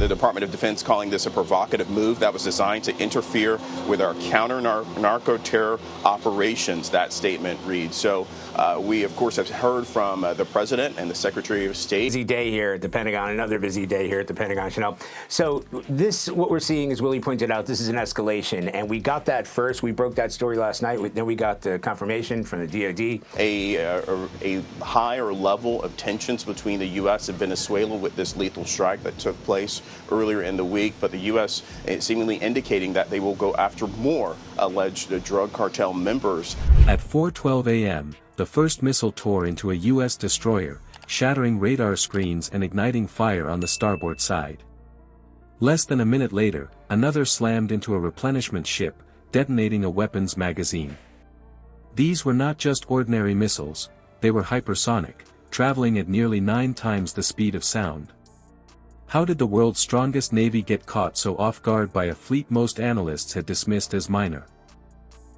The Department of Defense calling this a provocative move that was designed to interfere with our counter-narco-terror operations, that statement reads. So we, of course, have heard from the President and the Secretary of State. Busy day here at the Pentagon, another busy day here at the Pentagon, Chanel. So this, what we're seeing, as Willie pointed out, this is an escalation, and we got that first. We broke that story last night. Then we got the confirmation from the DoD. A higher level of tensions between the U.S. and Venezuela with this lethal strike that took place earlier in the week, but the U.S. seemingly indicating that they will go after more alleged drug cartel members. At 4:12 a.m., the first missile tore into a U.S. destroyer, shattering radar screens and igniting fire on the starboard side. Less than a minute later, another slammed into a replenishment ship, detonating a weapons magazine. These were not just ordinary missiles, they were hypersonic, traveling at nearly 9 times the speed of sound. How did the world's strongest navy get caught so off guard by a fleet most analysts had dismissed as minor?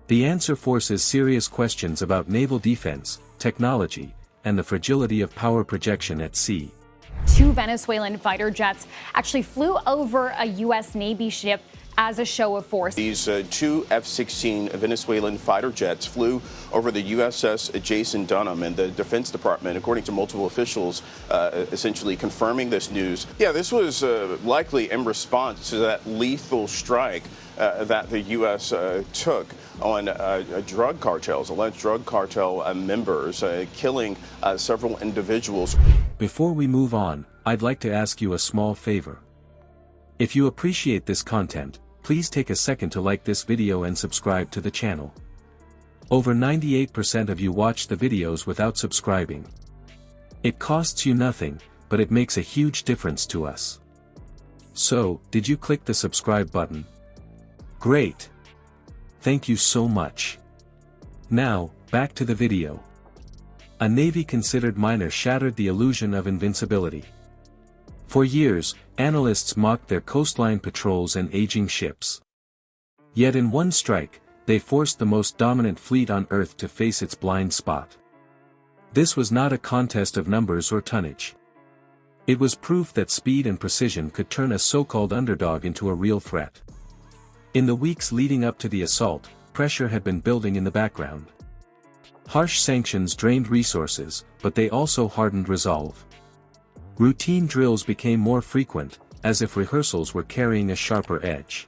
The answer forces serious questions about naval defense, technology, and the fragility of power projection at sea. 2 Venezuelan fighter jets actually flew over a U.S. Navy ship as a show of force. These 2 F-16 Venezuelan fighter jets flew over the USS Jason Dunham, and the Defense Department, according to multiple officials, essentially confirming this news. Yeah, this was likely in response to that lethal strike that the U.S. took on drug cartels, alleged drug cartel members, killing several individuals. Before we move on, I'd like to ask you a small favor. If you appreciate this content, please take a second to like this video and subscribe to the channel. Over 98% of you watch the videos without subscribing. It costs you nothing, but it makes a huge difference to us. So, did you click the subscribe button? Great! Thank you so much. Now, back to the video. A Navy considered minor shattered the illusion of invincibility. For years, analysts mocked their coastline patrols and aging ships. Yet in one strike, they forced the most dominant fleet on Earth to face its blind spot. This was not a contest of numbers or tonnage. It was proof that speed and precision could turn a so-called underdog into a real threat. In the weeks leading up to the assault, pressure had been building in the background. Harsh sanctions drained resources, but they also hardened resolve. Routine drills became more frequent, as if rehearsals were carrying a sharper edge.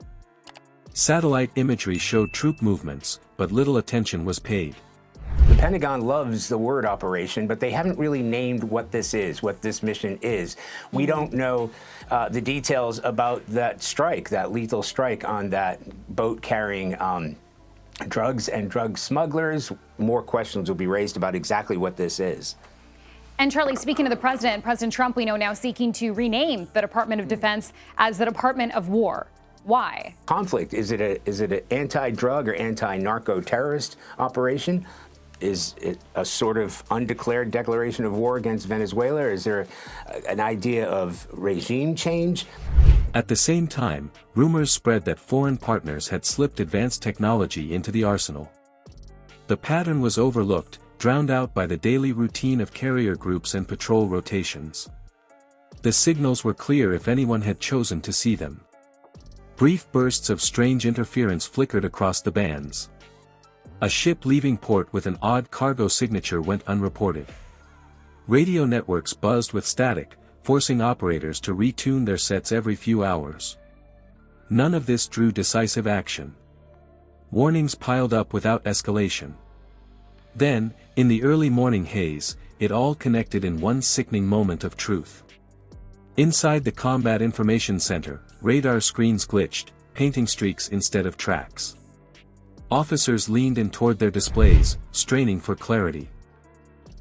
Satellite imagery showed troop movements, but little attention was paid. The Pentagon loves the word operation, but they haven't really named what this is, what this mission is. We don't know the details about that strike, that lethal strike on that boat carrying drugs and drug smugglers. More questions will be raised about exactly what this is. And Charlie, speaking of the president, President Trump, we know now seeking to rename the Department of Defense as the Department of War. Why? Conflict. Is it an anti-drug or anti-narco-terrorist operation? Is it a sort of undeclared declaration of war against Venezuela? Or is there an idea of regime change? At the same time, rumors spread that foreign partners had slipped advanced technology into the arsenal. The pattern was overlooked, drowned out by the daily routine of carrier groups and patrol rotations. The signals were clear if anyone had chosen to see them. Brief bursts of strange interference flickered across the bands. A ship leaving port with an odd cargo signature went unreported. Radio networks buzzed with static, forcing operators to retune their sets every few hours. None of this drew decisive action. Warnings piled up without escalation. Then, in the early morning haze, it all connected in one sickening moment of truth. Inside the Combat Information Center, radar screens glitched, painting streaks instead of tracks. Officers leaned in toward their displays, straining for clarity.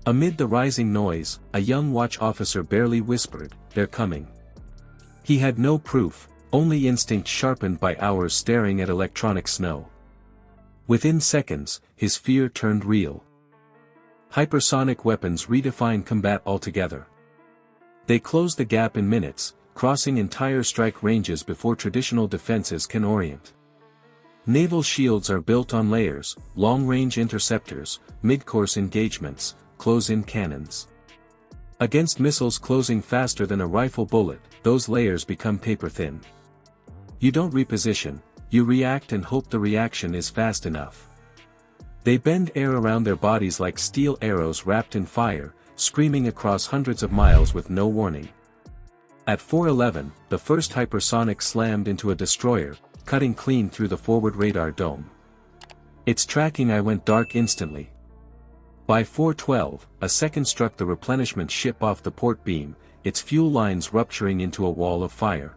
Amid the rising noise, a young watch officer barely whispered, "They're coming." He had no proof, only instinct sharpened by hours staring at electronic snow. Within seconds, his fear turned real. Hypersonic weapons redefine combat altogether. They close the gap in minutes, crossing entire strike ranges before traditional defenses can orient. Naval shields are built on layers, long-range interceptors, mid-course engagements, close-in cannons. Against missiles closing faster than a rifle bullet, those layers become paper-thin. You don't reposition, you react and hope the reaction is fast enough. They bend air around their bodies like steel arrows wrapped in fire, screaming across hundreds of miles with no warning. At 4:11, the first hypersonic slammed into a destroyer, cutting clean through the forward radar dome. Its tracking eye went dark instantly. By 4:12, a second struck the replenishment ship off the port beam, its fuel lines rupturing into a wall of fire.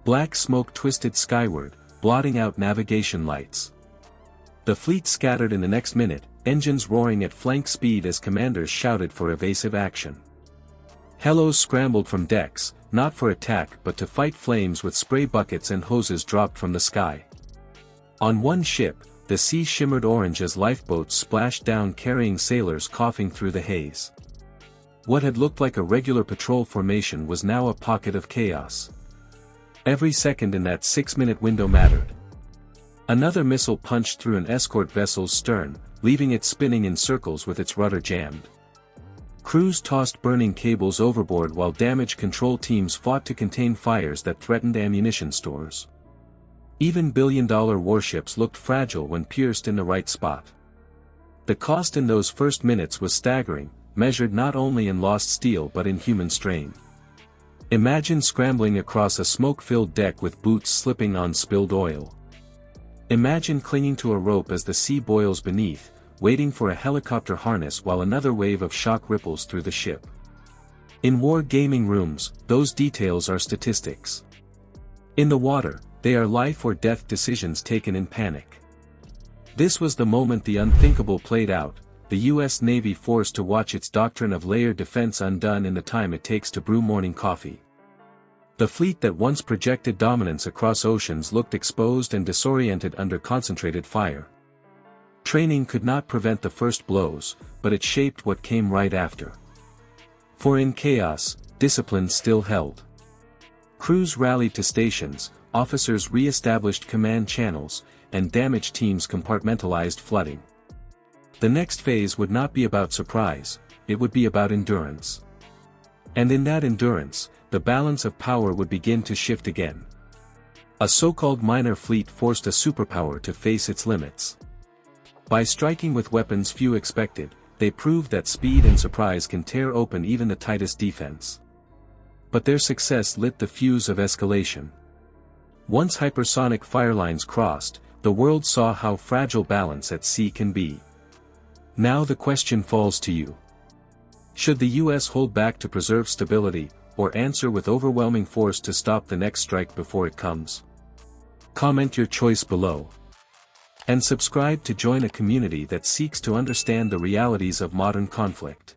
Black smoke twisted skyward, blotting out navigation lights. The fleet scattered in the next minute, engines roaring at flank speed as commanders shouted for evasive action. Helos scrambled from decks, not for attack but to fight flames with spray buckets and hoses dropped from the sky. On one ship, the sea shimmered orange as lifeboats splashed down carrying sailors coughing through the haze. What had looked like a regular patrol formation was now a pocket of chaos. Every second in that 6-minute window mattered. Another missile punched through an escort vessel's stern, leaving it spinning in circles with its rudder jammed. Crews tossed burning cables overboard while damage control teams fought to contain fires that threatened ammunition stores. Even billion-dollar warships looked fragile when pierced in the right spot. The cost in those first minutes was staggering, measured not only in lost steel but in human strain. Imagine scrambling across a smoke-filled deck with boots slipping on spilled oil. Imagine clinging to a rope as the sea boils beneath, waiting for a helicopter harness while another wave of shock ripples through the ship. In war gaming rooms, those details are statistics. In the water, they are life or death decisions taken in panic. This was the moment the unthinkable played out, the U.S. Navy forced to watch its doctrine of layered defense undone in the time it takes to brew morning coffee. The fleet that once projected dominance across oceans looked exposed and disoriented under concentrated fire. Training could not prevent the first blows, but it shaped what came right after. For in chaos, discipline still held. Crews rallied to stations, officers re-established command channels, and damaged teams compartmentalized flooding. The next phase would not be about surprise, it would be about endurance. And in that endurance, the balance of power would begin to shift again. A so-called minor fleet forced a superpower to face its limits. By striking with weapons few expected, they proved that speed and surprise can tear open even the tightest defense. But their success lit the fuse of escalation. Once hypersonic firelines crossed, the world saw how fragile balance at sea can be. Now the question falls to you. Should the U.S. hold back to preserve stability, or answer with overwhelming force to stop the next strike before it comes? Comment your choice below. And subscribe to join a community that seeks to understand the realities of modern conflict.